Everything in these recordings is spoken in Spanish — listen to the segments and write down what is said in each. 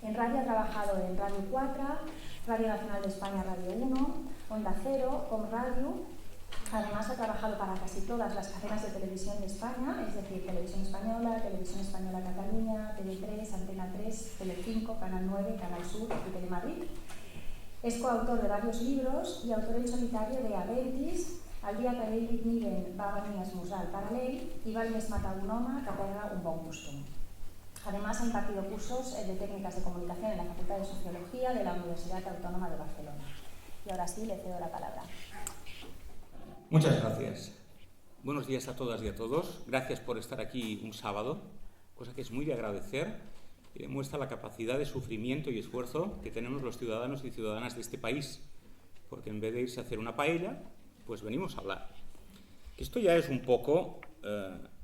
En radio ha trabajado en Radio 4, Radio Nacional de España, Radio 1, Onda Cero, Com Radio. Además ha trabajado para casi todas las cadenas de televisión de España, es decir, Televisión Española Cataluña, TV3, Antena 3, Telecinco, Canal 9, Canal Sur y Telemadrid. Es coautor de varios libros y autor en solitario de Aventis, El dia que David Niven va venir a esmorzar al paral·lel i val més matar un home que perdre un bon costum. Además, ha impartido cursos de técnicas de comunicación en la Facultad de Sociología de la Universidad Autónoma de Barcelona. Y ahora sí, le cedo la palabra. Muchas gracias. Buenos días a todas y a todos. Gracias por estar aquí un sábado, cosa que es muy de agradecer y demuestra la capacidad de sufrimiento y esfuerzo que tenemos los ciudadanos y ciudadanas de este país, porque en vez de irse a hacer una paella, pues venimos a hablar. Esto ya es un poco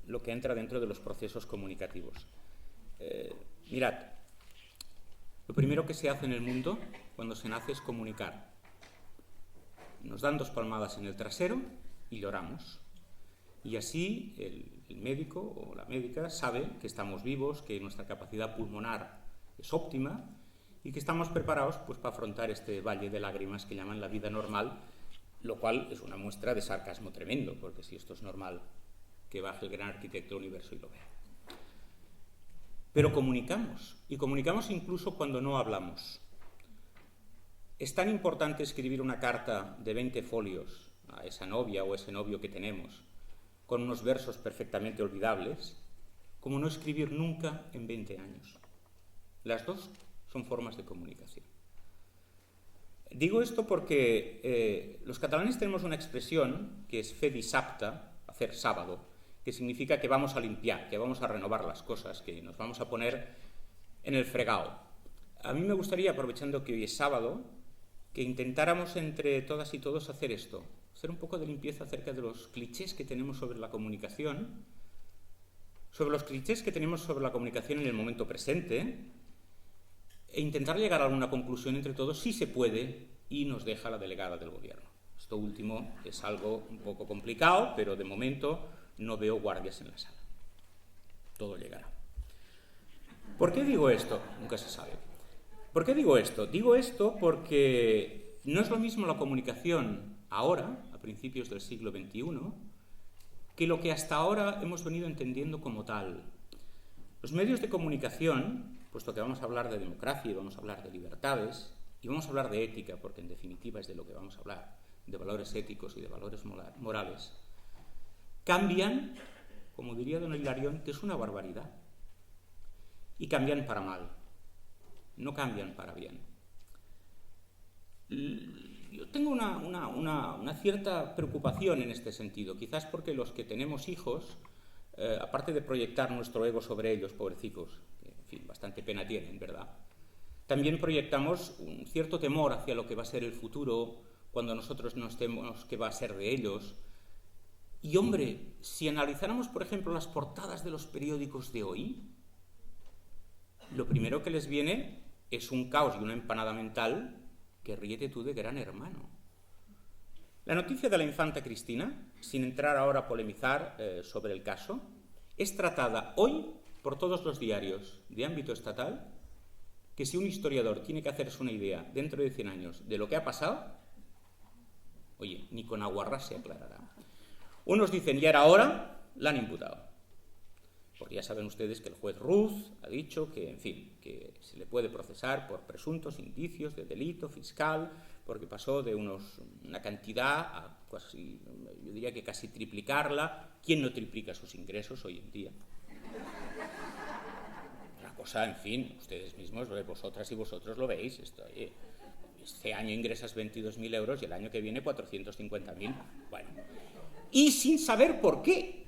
lo que entra dentro de los procesos comunicativos. Mirad, lo primero que se hace en el mundo cuando se nace es comunicar. Nos dan 2 palmadas en el trasero y lloramos. Y así el médico o la médica sabe que estamos vivos, que nuestra capacidad pulmonar es óptima y que estamos preparados pues, para afrontar este valle de lágrimas que llaman la vida normal, lo cual es una muestra de sarcasmo tremendo, porque si esto es normal, que baje el gran arquitecto del universo y lo vea. Pero comunicamos, y comunicamos incluso cuando no hablamos. Es tan importante escribir una carta de 20 folios a esa novia o ese novio que tenemos, con unos versos perfectamente olvidables, como no escribir nunca en 20 años. Las dos son formas de comunicación. Digo esto porque los catalanes tenemos una expresión que es fer dissabte, hacer sábado, que significa que vamos a limpiar, que vamos a renovar las cosas, que nos vamos a poner en el fregado. A mí me gustaría, aprovechando que hoy es sábado, que intentáramos entre todas y todos hacer esto, hacer un poco de limpieza acerca de los clichés que tenemos sobre la comunicación, sobre los clichés que tenemos sobre la comunicación en el momento presente, e intentar llegar a alguna conclusión entre todos, si se puede, y nos deja la delegada del gobierno. Esto último es algo un poco complicado, pero de momento no veo guardias en la sala. Todo llegará. ¿Por qué digo esto? Nunca se sabe. ¿Por qué digo esto? Digo esto porque no es lo mismo la comunicación ahora, a principios del siglo XXI, que lo que hasta ahora hemos venido entendiendo como tal. Los medios de comunicación, puesto que vamos a hablar de democracia y vamos a hablar de libertades y vamos a hablar de ética, porque en definitiva es de lo que vamos a hablar, de valores éticos y de valores morales, cambian, como diría don Hilarión, que es una barbaridad. Y cambian para mal, no cambian para bien. Yo tengo una cierta preocupación en este sentido, quizás porque los que tenemos hijos, aparte de proyectar nuestro ego sobre ellos, pobrecicos, que en fin, bastante pena tienen, ¿verdad? También proyectamos un cierto temor hacia lo que va a ser el futuro cuando nosotros no estemos, qué va a ser de ellos. Y hombre, si analizáramos, por ejemplo, las portadas de los periódicos de hoy, lo primero que les viene es un caos y una empanada mental que ríete tú de Gran Hermano. La noticia de la infanta Cristina, sin entrar ahora a polemizar sobre el caso, es tratada hoy por todos los diarios de ámbito estatal, que si un historiador tiene que hacerse una idea dentro de 100 años de lo que ha pasado, oye, ni con aguarrás se aclarará. Unos dicen, ya era hora, la han imputado. Porque ya saben ustedes que el juez Ruz ha dicho que, en fin, que se le puede procesar por presuntos indicios de delito fiscal, porque pasó de una cantidad a casi, yo diría que casi triplicarla. ¿Quién no triplica sus ingresos hoy en día? Una cosa, en fin, ustedes mismos, vosotras y vosotros lo veis. Este año ingresas 22.000 euros y el año que viene 450.000. Bueno, y sin saber por qué.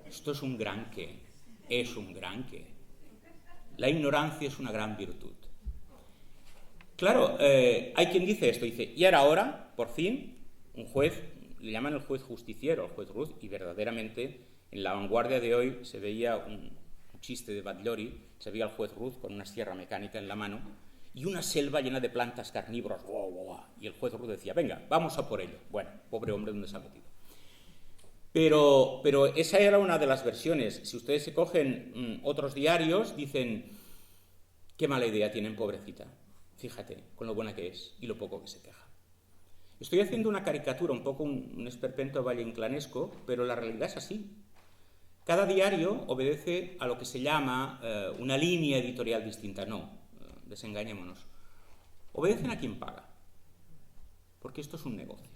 Esto es un gran qué, es un gran qué. La ignorancia es una gran virtud. Claro, hay quien dice esto, dice, y era hora, por fin, un juez, le llaman el juez justiciero, el juez Ruz, y verdaderamente en La Vanguardia de hoy se veía un chiste de Batllori, se veía al juez Ruz con una sierra mecánica en la mano y una selva llena de plantas carnívoras, y el juez Ruz decía, venga, vamos a por ello. Bueno, pobre hombre, ¿dónde se ha metido? Pero esa era una de las versiones. Si ustedes se cogen otros diarios, dicen, Qué mala idea tienen, pobrecita. Fíjate, con lo buena que es y lo poco que se queja. Estoy haciendo una caricatura, un poco un esperpento valleinclanesco, pero la realidad es así. Cada diario obedece a lo que se llama una línea editorial distinta. No, desengañémonos. Obedecen a quien paga, porque esto es un negocio.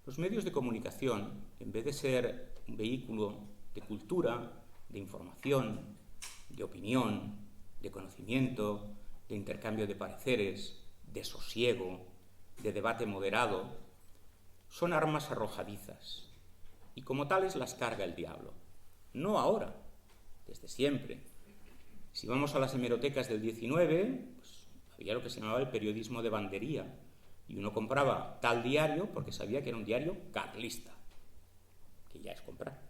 Los medios de comunicación, en vez de ser un vehículo de cultura, de información, de opinión, de conocimiento, de intercambio de pareceres, de sosiego, de debate moderado, son armas arrojadizas y como tales las carga el diablo. No ahora, desde siempre. Si vamos a las hemerotecas del 19, pues había lo que se llamaba el periodismo de bandería y uno compraba tal diario porque sabía que era un diario carlista, que ya es comprar.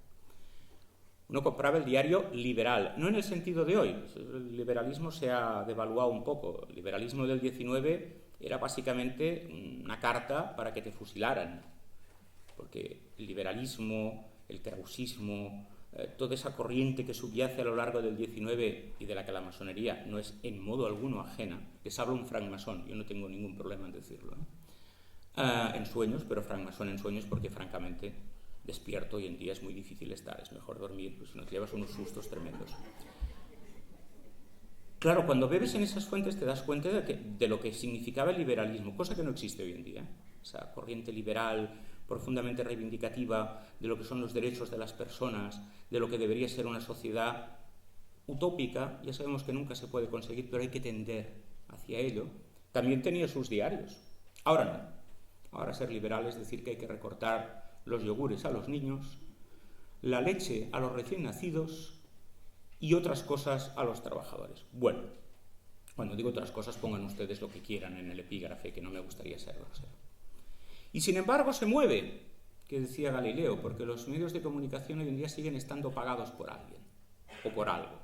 Uno compraba el diario liberal, no en el sentido de hoy, el liberalismo se ha devaluado un poco. El liberalismo del 19 era básicamente una carta para que te fusilaran, porque el liberalismo, el krausismo, toda esa corriente que subyace a lo largo del 19 y de la que la masonería no es en modo alguno ajena. Les habla un francmasón, yo no tengo ningún problema en decirlo, en sueños, pero francmasón en sueños porque francamente despierto hoy en día es muy difícil estar, es mejor dormir, pues si no te llevas unos sustos tremendos. Claro, cuando bebes en esas fuentes te das cuenta de lo que significaba el liberalismo, cosa que no existe hoy en día. Esa corriente liberal profundamente reivindicativa de lo que son los derechos de las personas, de lo que debería ser una sociedad utópica, ya sabemos que nunca se puede conseguir, pero hay que tender hacia ello. También tenía sus diarios. Ahora no. Ahora ser liberal es decir que hay que recortar los yogures a los niños, la leche a los recién nacidos y otras cosas a los trabajadores. Bueno, cuando digo otras cosas pongan ustedes lo que quieran en el epígrafe, que no me gustaría ser grosero. Y sin embargo se mueve, que decía Galileo, porque los medios de comunicación hoy en día siguen estando pagados por alguien o por algo.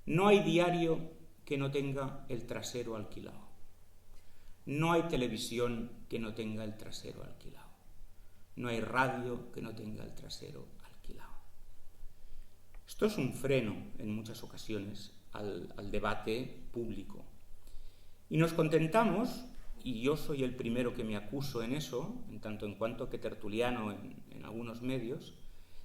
No hay diario que no tenga el trasero alquilado. No hay televisión que no tenga el trasero alquilado. No hay radio que no tenga el trasero alquilado. Esto es un freno, en muchas ocasiones, al debate público. Y nos contentamos, y yo soy el primero que me acuso en eso, en tanto en cuanto que tertuliano en algunos medios,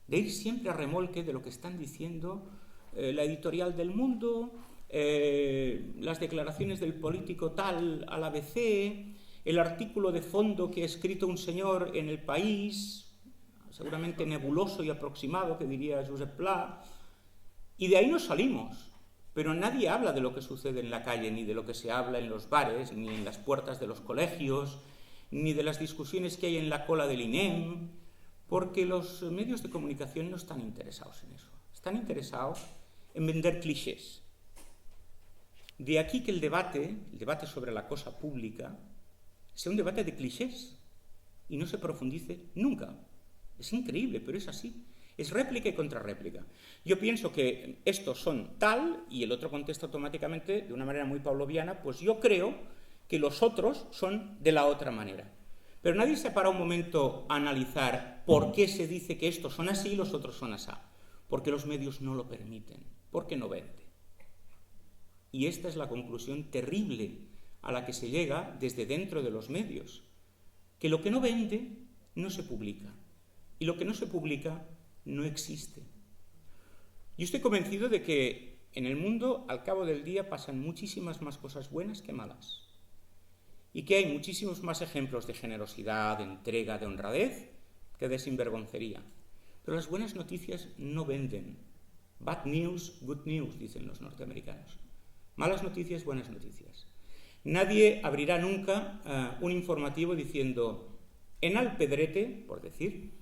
de ir siempre a remolque de lo que están diciendo la editorial del Mundo, las declaraciones del político tal al ABC, el artículo de fondo que ha escrito un señor en El País, seguramente nebuloso y aproximado, que diría Josep Pla, y de ahí nos salimos. Pero nadie habla de lo que sucede en la calle, ni de lo que se habla en los bares, ni en las puertas de los colegios, ni de las discusiones que hay en la cola del INEM, porque los medios de comunicación no están interesados en eso. Están interesados en vender clichés. De aquí que el debate sobre la cosa pública, sea un debate de clichés y no se profundice nunca. Es increíble, pero es así. Es réplica y contrarréplica. Yo pienso que estos son tal y el otro contesta automáticamente de una manera muy pavloviana, pues yo creo que los otros son de la otra manera. Pero nadie se para un momento a analizar por qué se dice que estos son así y los otros son así. Porque los medios no lo permiten, porque no vende. Y esta es la conclusión terrible a la que se llega desde dentro de los medios, que lo que no vende no se publica, y lo que no se publica no existe. Yo estoy convencido de que en el mundo, al cabo del día, pasan muchísimas más cosas buenas que malas, y que hay muchísimos más ejemplos de generosidad, de entrega, de honradez, que de sinvergoncería. Pero las buenas noticias no venden. Bad news, good news, dicen los norteamericanos. Malas noticias, buenas noticias. Nadie abrirá nunca un informativo diciendo, en Alpedrete, por decir,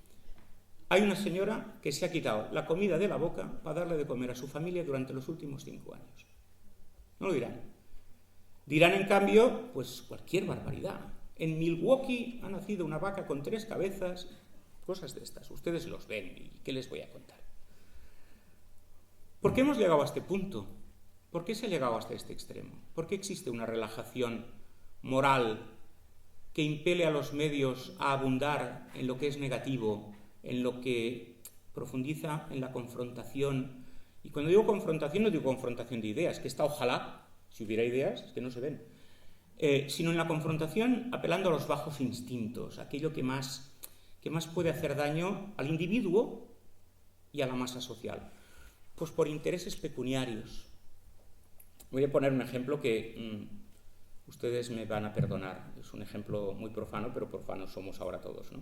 hay una señora que se ha quitado la comida de la boca para darle de comer a su familia durante los últimos 5 años. No lo dirán. Dirán, en cambio, pues cualquier barbaridad. En Milwaukee ha nacido una vaca con 3 cabezas, cosas de estas. Ustedes los ven y ¿qué les voy a contar? ¿Por qué hemos llegado a este punto? ¿Por qué se ha llegado hasta este extremo? ¿Por qué existe una relajación moral que impele a los medios a abundar en lo que es negativo, en lo que profundiza en la confrontación Y cuando digo confrontación, no digo confrontación de ideas, que esta ojalá, si hubiera ideas, es que no se ven, sino en la confrontación apelando a los bajos instintos, aquello que más puede hacer daño al individuo y a la masa social. Pues por intereses pecuniarios. Voy a poner un ejemplo que ustedes me van a perdonar. Es un ejemplo muy profano, pero profanos somos ahora todos, ¿no?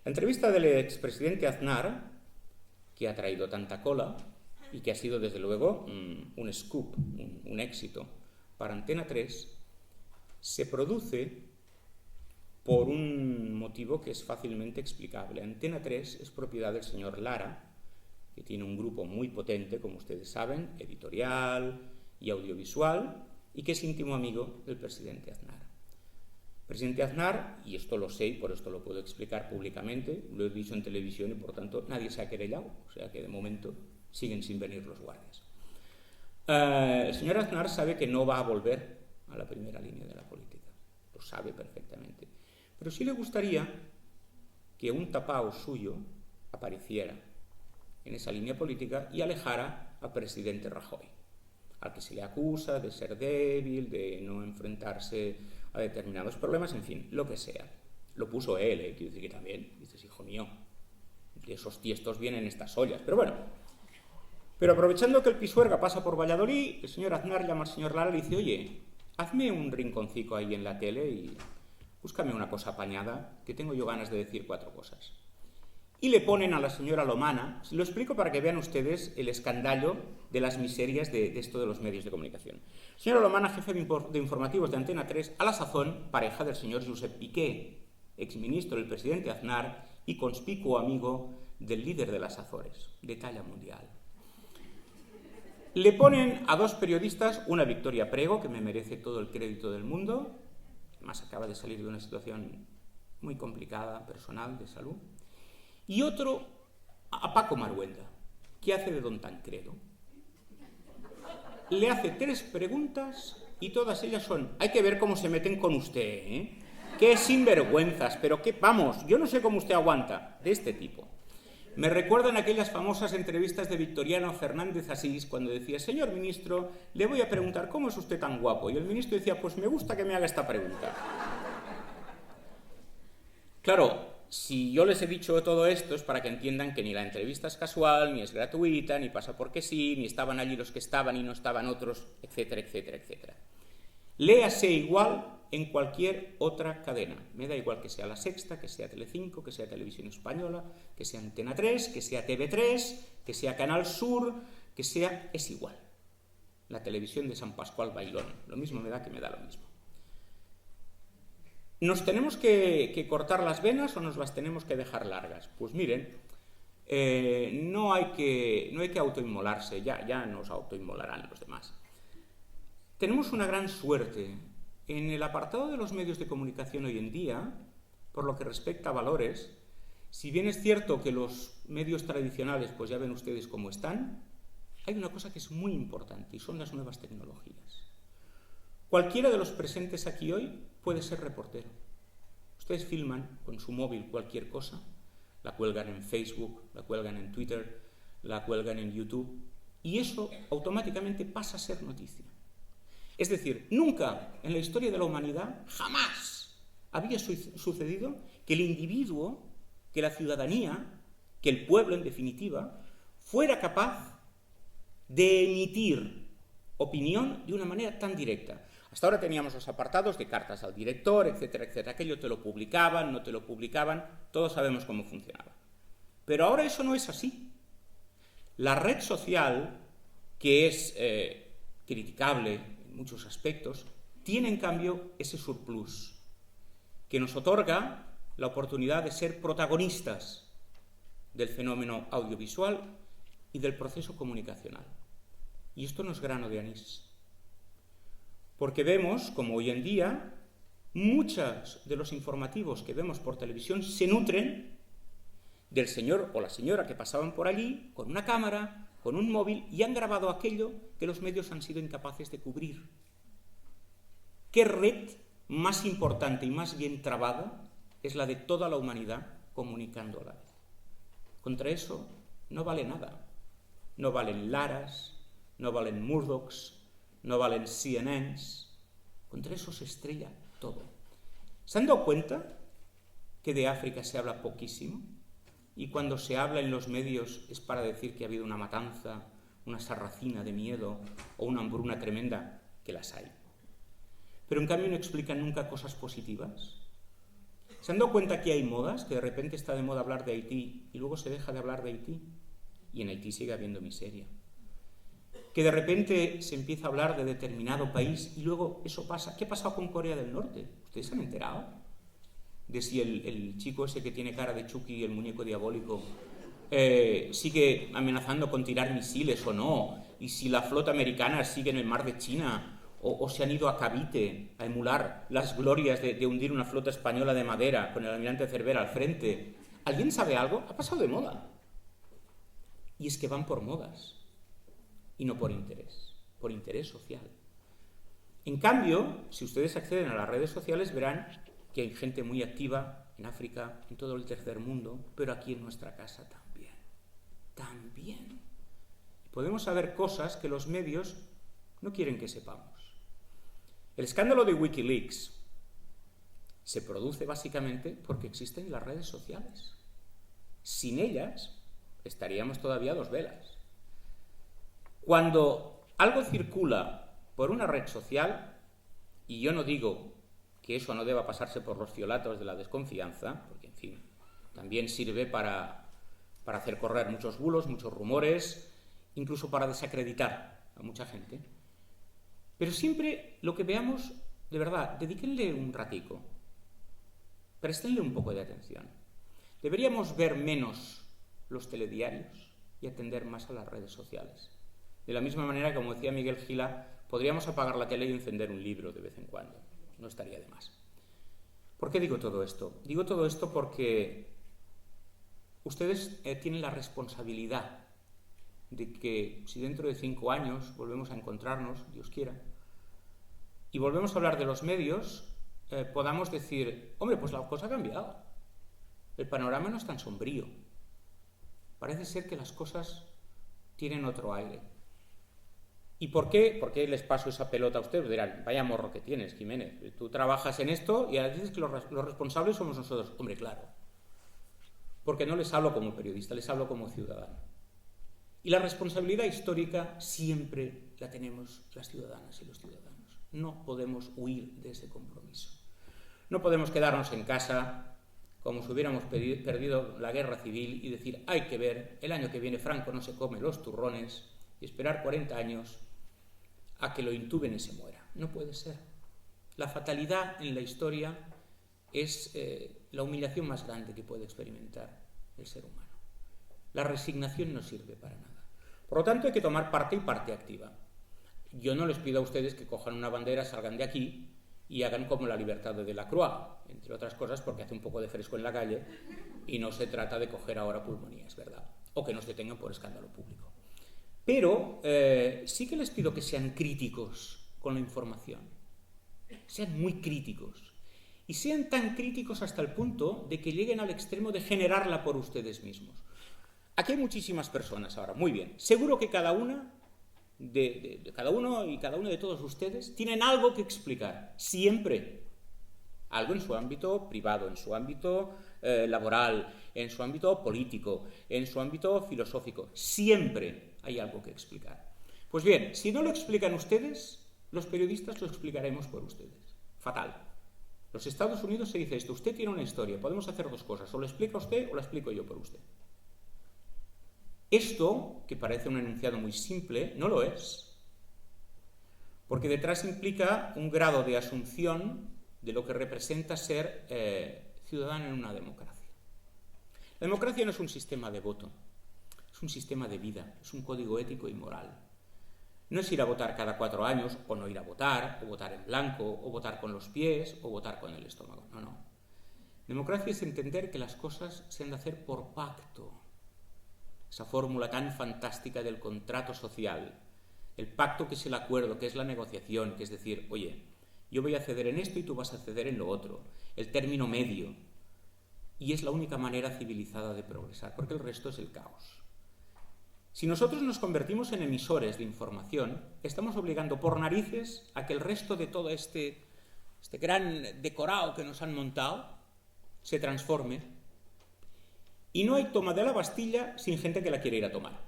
La entrevista del expresidente Aznar, que ha traído tanta cola y que ha sido, desde luego, un scoop, un éxito para Antena 3, se produce por un motivo que es fácilmente explicable. Antena 3 es propiedad del señor Lara, que tiene un grupo muy potente, como ustedes saben, editorial y audiovisual, y que es íntimo amigo del presidente Aznar. El presidente Aznar, y esto lo sé y por esto lo puedo explicar públicamente, lo he dicho en televisión y por tanto nadie se ha querellado, o sea que de momento siguen sin venir los guardias. El señor Aznar sabe que no va a volver a la primera línea de la política, lo sabe perfectamente, pero sí le gustaría que un tapao suyo apareciera en esa línea política y alejara al presidente Rajoy, al que se le acusa de ser débil, de no enfrentarse a determinados problemas, en fin, lo que sea. Lo puso él, quiero decir que también, dices, hijo mío, de esos tiestos vienen estas ollas, pero bueno. Pero aprovechando que el Pisuerga pasa por Valladolid, el señor Aznar llama al señor Lara y le dice, oye, hazme un rinconcico ahí en la tele y búscame una cosa apañada, que tengo yo ganas de decir 4 cosas. Y le ponen a la señora Lomana, lo explico para que vean ustedes el escandallo de las miserias de esto de los medios de comunicación. Señora Lomana, jefe de informativos de Antena 3, a la sazón, pareja del señor Josep Piqué, exministro del presidente Aznar y conspicuo amigo del líder de las Azores, de talla mundial. Le ponen a 2 periodistas, una Victoria Prego, que me merece todo el crédito del mundo, además acaba de salir de una situación muy complicada, personal, de salud, y otro a Paco Maruenda, que hace de don Tancredo. Le hace 3 preguntas y todas ellas son, hay que ver cómo se meten con usted, ¿eh? Qué sinvergüenzas, pero qué, vamos, yo no sé cómo usted aguanta, de este tipo. Me recuerdan aquellas famosas entrevistas de Victoriano Fernández Asís cuando decía, señor ministro, le voy a preguntar cómo es usted tan guapo. Y el ministro decía, pues me gusta que me haga esta pregunta. Claro, si yo les he dicho todo esto es para que entiendan que ni la entrevista es casual, ni es gratuita, ni pasa porque sí, ni estaban allí los que estaban y no estaban otros, etcétera, etcétera, etcétera. Léase igual en cualquier otra cadena. Me da igual que sea La Sexta, que sea Telecinco, que sea Televisión Española, que sea Antena 3, que sea TV3, que sea Canal Sur, que sea... es igual. La televisión de San Pascual Bailón. Lo mismo me da que me da lo mismo. ¿Nos tenemos que cortar las venas o nos las tenemos que dejar largas? Pues miren, no hay que autoinmolarse, ya nos autoinmolarán los demás. Tenemos una gran suerte. En el apartado de los medios de comunicación hoy en día, por lo que respecta a valores, si bien es cierto que los medios tradicionales, pues ya ven ustedes cómo están, hay una cosa que es muy importante y son las nuevas tecnologías. Cualquiera de los presentes aquí hoy puede ser reportero. Ustedes filman con su móvil cualquier cosa, la cuelgan en Facebook, la cuelgan en Twitter, la cuelgan en YouTube, y eso automáticamente pasa a ser noticia. Es decir, nunca en la historia de la humanidad, jamás había sucedido que el individuo, que la ciudadanía, que el pueblo en definitiva, fuera capaz de emitir opinión de una manera tan directa. Hasta ahora teníamos los apartados de cartas al director, etcétera, etcétera. Aquello te lo publicaban, no te lo publicaban, todos sabemos cómo funcionaba. Pero ahora eso no es así. La red social, que es criticable en muchos aspectos, tiene en cambio ese surplus que nos otorga la oportunidad de ser protagonistas del fenómeno audiovisual y del proceso comunicacional. Y esto no es grano de anís. Porque vemos como hoy en día muchos de los informativos que vemos por televisión se nutren del señor o la señora que pasaban por allí con una cámara, con un móvil y han grabado aquello que los medios han sido incapaces de cubrir. ¿Qué red más importante y más bien trabada es la de toda la humanidad comunicando a la vez? Contra eso no vale nada. no valen Laras, no valen Murdochs, no valen CNNs. Contra eso se estrella todo. ¿Se han dado cuenta que de África se habla poquísimo? Y cuando se habla en los medios es para decir que ha habido una matanza, una sarracina de miedo o una hambruna tremenda, que las hay. Pero en cambio no explican nunca cosas positivas. ¿Se han dado cuenta que hay modas? Que de repente está de moda hablar de Haití y luego se deja de hablar de Haití. Y en Haití sigue habiendo miseria. Que de repente se empieza a hablar de determinado país y luego eso pasa. ¿Qué ha pasado con Corea del Norte? ¿Ustedes se han enterado? De si el chico ese que tiene cara de Chucky, el muñeco diabólico, sigue amenazando con tirar misiles o no. Y si la flota americana sigue en el mar de China. O se han ido a Cavite a emular las glorias de hundir una flota española de madera con el almirante Cervera al frente. ¿Alguien sabe algo? Ha pasado de moda. Y es que van por modas y no por interés social. En cambio, si ustedes acceden a las redes sociales verán que hay gente muy activa en África, en todo el tercer mundo, pero aquí en nuestra casa también. Podemos saber cosas que los medios no quieren que sepamos. El escándalo de Wikileaks se produce básicamente porque existen las redes sociales. Sin ellas estaríamos todavía a dos velas. Cuando algo circula por una red social, y yo no digo que eso no deba pasarse por los fiolatos de la desconfianza, porque en fin, también sirve para hacer correr muchos bulos, muchos rumores, incluso para desacreditar a mucha gente. Pero siempre lo que veamos, de verdad, dedíquenle un ratico, préstenle un poco de atención. Deberíamos ver menos los telediarios y atender más a las redes sociales. De la misma manera, como decía Miguel Gila, podríamos apagar la tele y encender un libro de vez en cuando. No estaría de más. ¿Por qué digo todo esto? Digo todo esto porque ustedes tienen la responsabilidad de que si dentro de 5 años volvemos a encontrarnos, Dios quiera, y volvemos a hablar de los medios, podamos decir, hombre, pues la cosa ha cambiado. El panorama no es tan sombrío. Parece ser que las cosas tienen otro aire. ¿Y por qué? ¿Por qué les paso esa pelota a ustedes? Dirán, vaya morro que tienes, Jiménez. Tú trabajas en esto y ahora dices que los responsables somos nosotros. Hombre, claro. Porque no les hablo como periodista, les hablo como ciudadano. Y la responsabilidad histórica siempre la tenemos las ciudadanas y los ciudadanos. No podemos huir de ese compromiso. No podemos quedarnos en casa como si hubiéramos perdido la guerra civil y decir, hay que ver, el año que viene Franco no se come los turrones y esperar 40 años a que lo intuben y se muera. No puede ser. La fatalidad en la historia es la humillación más grande que puede experimentar el ser humano. La resignación no sirve para nada. Por lo tanto, hay que tomar parte y parte activa. Yo no les pido a ustedes que cojan una bandera, salgan de aquí y hagan como la Libertad de Delacroix, entre otras cosas porque hace un poco de fresco en la calle y no se trata de coger ahora pulmonías, ¿verdad? O que nos detengan por escándalo público. Pero sí que les pido que sean críticos con la información. Sean muy críticos. Y sean tan críticos hasta el punto de que lleguen al extremo de generarla por ustedes mismos. Aquí hay muchísimas personas ahora, muy bien. Seguro que cada una cada uno y cada uno de todos ustedes tienen algo que explicar, siempre. Algo en su ámbito privado, en su ámbito laboral, en su ámbito político, en su ámbito filosófico. Siempre hay algo que explicar. Pues bien, si no lo explican ustedes, los periodistas lo explicaremos por ustedes. Fatal. Los Estados Unidos se dice esto, usted tiene una historia, podemos hacer dos cosas, o lo explica usted o la explico yo por usted. Esto, que parece un enunciado muy simple, no lo es, porque detrás implica un grado de asunción de lo que representa ser ciudadano en una democracia. La democracia no es un sistema de voto, es un sistema de vida, es un código ético y moral. No es ir a votar cada 4 años, o no ir a votar, o votar en blanco, o votar con los pies, o votar con el estómago. No. Democracia es entender que las cosas se han de hacer por pacto. Esa fórmula tan fantástica del contrato social, el pacto que es el acuerdo, que es la negociación, que es decir, oye, yo voy a ceder en esto y tú vas a ceder en lo otro, el término medio, y es la única manera civilizada de progresar, porque el resto es el caos. Si nosotros nos convertimos en emisores de información, estamos obligando por narices a que el resto de todo este gran decorado que nos han montado se transforme. Y no hay toma de la Bastilla sin gente que la quiere ir a tomar.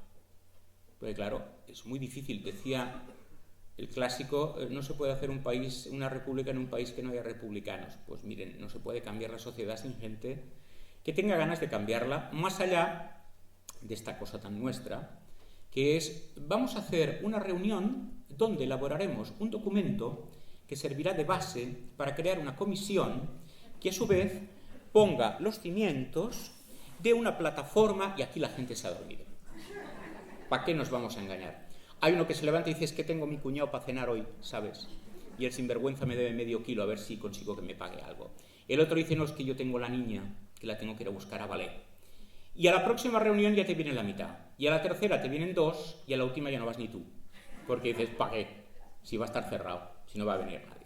Porque claro, es muy difícil, decía el clásico, no se puede hacer una república en un país que no haya republicanos. Pues miren, no se puede cambiar la sociedad sin gente que tenga ganas de cambiarla, más allá de esta cosa tan nuestra, que es, vamos a hacer una reunión donde elaboraremos un documento que servirá de base para crear una comisión que a su vez ponga los cimientos de una plataforma, y aquí la gente se ha dormido. ¿Para qué nos vamos a engañar? Hay uno que se levanta y dice, es que tengo mi cuñado para cenar hoy, ¿sabes? Y el sinvergüenza me debe medio kilo, a ver si consigo que me pague algo. El otro dice, no, es que yo tengo la niña, que la tengo que ir a buscar a ballet. Y a la próxima reunión ya te viene la mitad. Y a la tercera te vienen 2, y a la última ya no vas ni tú. Porque dices, ¿para qué? Si va a estar cerrado, si no va a venir nadie.